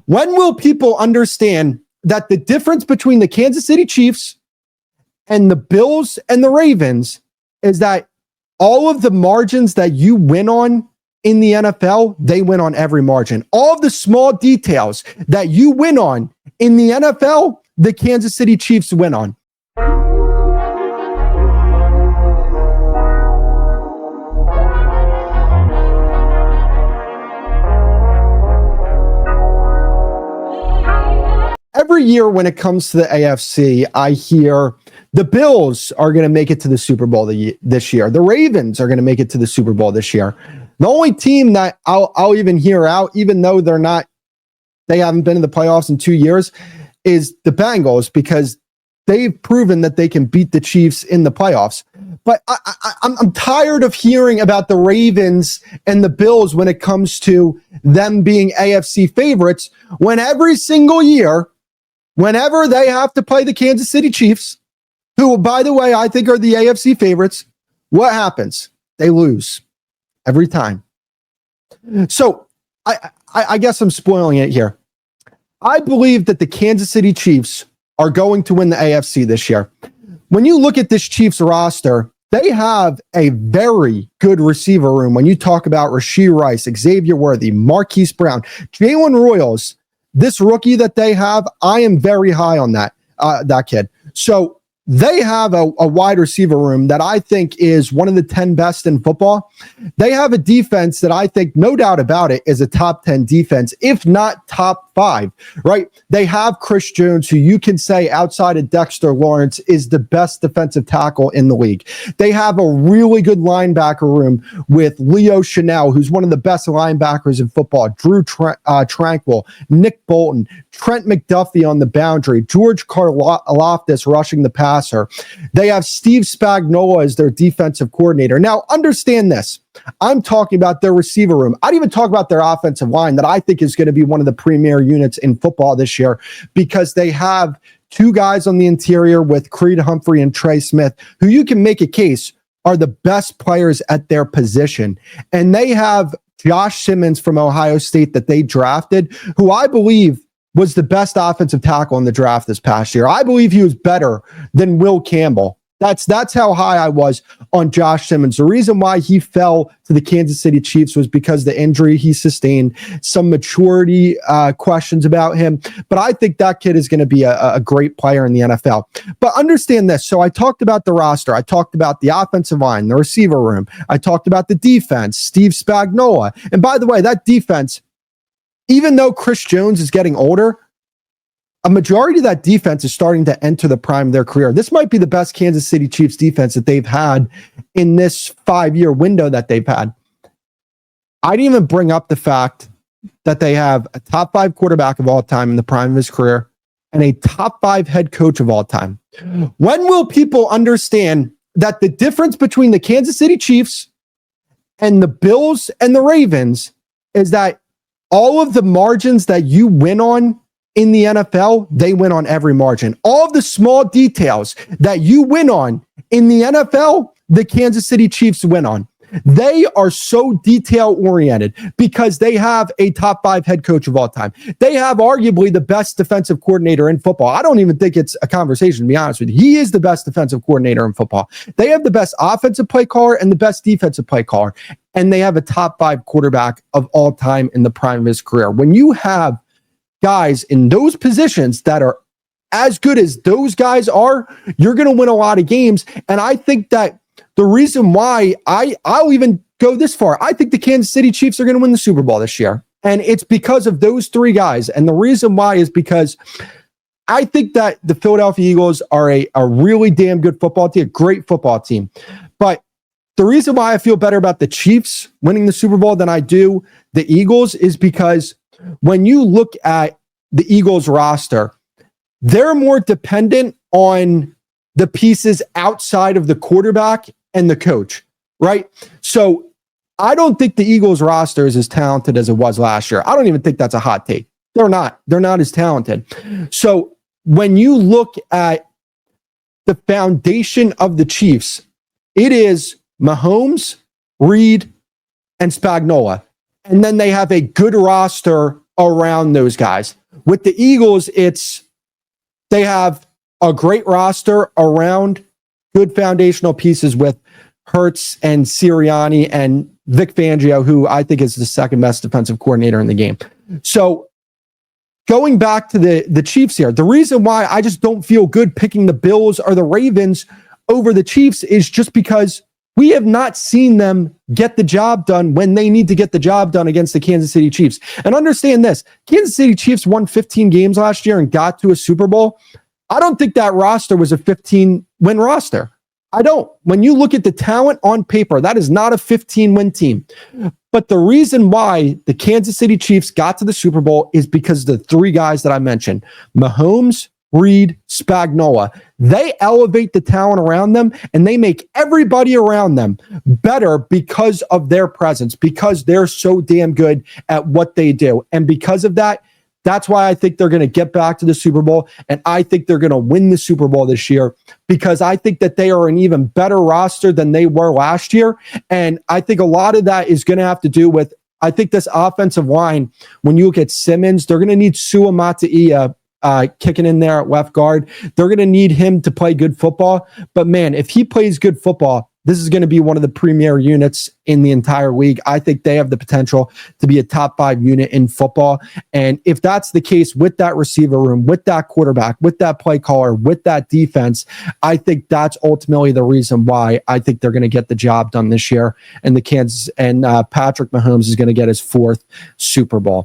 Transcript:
When will people understand that the difference between the Kansas City Chiefs and the Bills and the Ravens is that all of the margins that you win on in the NFL, they win on every margin. All of the small details that you win on in the NFL, the Kansas City Chiefs win on. Every year when it comes to the AFC, I hear the Bills are going to make it to the Super Bowl this year. The Ravens are going to make it to the Super Bowl this year. The only team that I'll even hear out, even though they haven't been in the playoffs in 2 years, is the Bengals, because they've proven that they can beat the Chiefs in the playoffs. But I'm tired of hearing about the Ravens and the Bills when it comes to them being AFC favorites, when every single year, whenever they have to play the Kansas City Chiefs, who, by the way, I think are the AFC favorites, what happens? They lose every time. So I guess I'm spoiling it here. I believe that the Kansas City Chiefs are going to win the AFC this year. When you look at this Chiefs roster, they have a very good receiver room. When you talk about Rashee Rice, Xavier Worthy, Marquise Brown, Jalen Royals, this rookie that they have, I am very high on that kid. So they have a wide receiver room that I think is one of the 10 best in football. They have a defense that I think, no doubt about it, is a top 10 defense, if not top 5, right? They have Chris Jones, who you can say outside of Dexter Lawrence is the best defensive tackle in the league. They have a really good linebacker room with Leo Chenal, who's one of the best linebackers in football, Drew Tranquil, Nick Bolton, Trent McDuffie on the boundary, George Karlaftis rushing the passer. They have Steve Spagnuolo as their defensive coordinator. Now, understand this. I'm talking about their receiver room. I'd even talk about their offensive line that I think is going to be one of the premier units in football this year, because they have two guys on the interior with Creed Humphrey and Trey Smith, who you can make a case are the best players at their position. And they have Josh Simmons from Ohio State that they drafted, who I believe was the best offensive tackle in the draft this past year. I believe he was better than Will Campbell. That's how high I was on Josh Simmons. The reason why he fell to the Kansas City Chiefs was because the injury he sustained, some maturity questions about him. But I think that kid is going to be a great player in the NFL. But understand this. So I talked about the roster. I talked about the offensive line, the receiver room. I talked about the defense, Steve Spagnuolo. And by the way, that defense, even though Chris Jones is getting older, a majority of that defense is starting to enter the prime of their career. This might be the best Kansas City Chiefs defense that they've had in this 5-year window that they've had. I didn't even bring up the fact that they have a top 5 quarterback of all time in the prime of his career and a top 5 head coach of all time. When will people understand that the difference between the Kansas City Chiefs and the Bills and the Ravens is that all of the margins that you win on in the NFL, they win on every margin. All of the small details that you win on in the NFL, the Kansas City Chiefs win on. They are so detail-oriented because they have a top 5 head coach of all time. They have arguably the best defensive coordinator in football. I don't even think it's a conversation, to be honest with you. He is the best defensive coordinator in football. They have the best offensive play caller and the best defensive play caller. And they have a top 5 quarterback of all time in the prime of his career. When you have guys in those positions that are as good as those guys are, you're going to win a lot of games. And I think that the reason why I'll even go this far, I think the Kansas City Chiefs are going to win the Super Bowl this year. And it's because of those 3 guys. And the reason why is because I think that the Philadelphia Eagles are a really damn good football team, a great football team. But the reason why I feel better about the Chiefs winning the Super Bowl than I do the Eagles is because when you look at the Eagles roster, they're more dependent on the pieces outside of the quarterback and the coach, right? So I don't think the Eagles roster is as talented as it was last year. I don't even think that's a hot take. They're not as talented. So when you look at the foundation of the Chiefs, it is Mahomes, Reid, and Spagnuolo. And then they have a good roster around those guys. With the Eagles, they have a great roster around good foundational pieces with Hurts and Sirianni and Vic Fangio, who I think is the second best defensive coordinator in the game. So going back to the Chiefs here, the reason why I just don't feel good picking the Bills or the Ravens over the Chiefs is just because we have not seen them get the job done when they need to get the job done against the Kansas City Chiefs. And understand this, Kansas City Chiefs won 15 games last year and got to a Super Bowl. I don't think that roster was a 15-win roster. I don't. When you look at the talent on paper, that is not a 15-win team. But the reason why the Kansas City Chiefs got to the Super Bowl is because of the three guys that I mentioned, Mahomes, Reid, Spagnuolo. They elevate the talent around them, and they make everybody around them better because of their presence, because they're so damn good at what they do. And because of that, that's why I think they're going to get back to the Super Bowl, and I think they're going to win the Super Bowl this year because I think that they are an even better roster than they were last year. And I think a lot of that is going to have to do with, I think this offensive line, when you look at Simmons, they're going to need Sua Mataia kicking in there at left guard. They're going to need him to play good football. But man, if he plays good football, this is going to be one of the premier units in the entire league. I think they have the potential to be a top 5 unit in football. And if that's the case with that receiver room, with that quarterback, with that play caller, with that defense, I think that's ultimately the reason why I think they're going to get the job done this year. And Patrick Mahomes is going to get his 4th Super Bowl.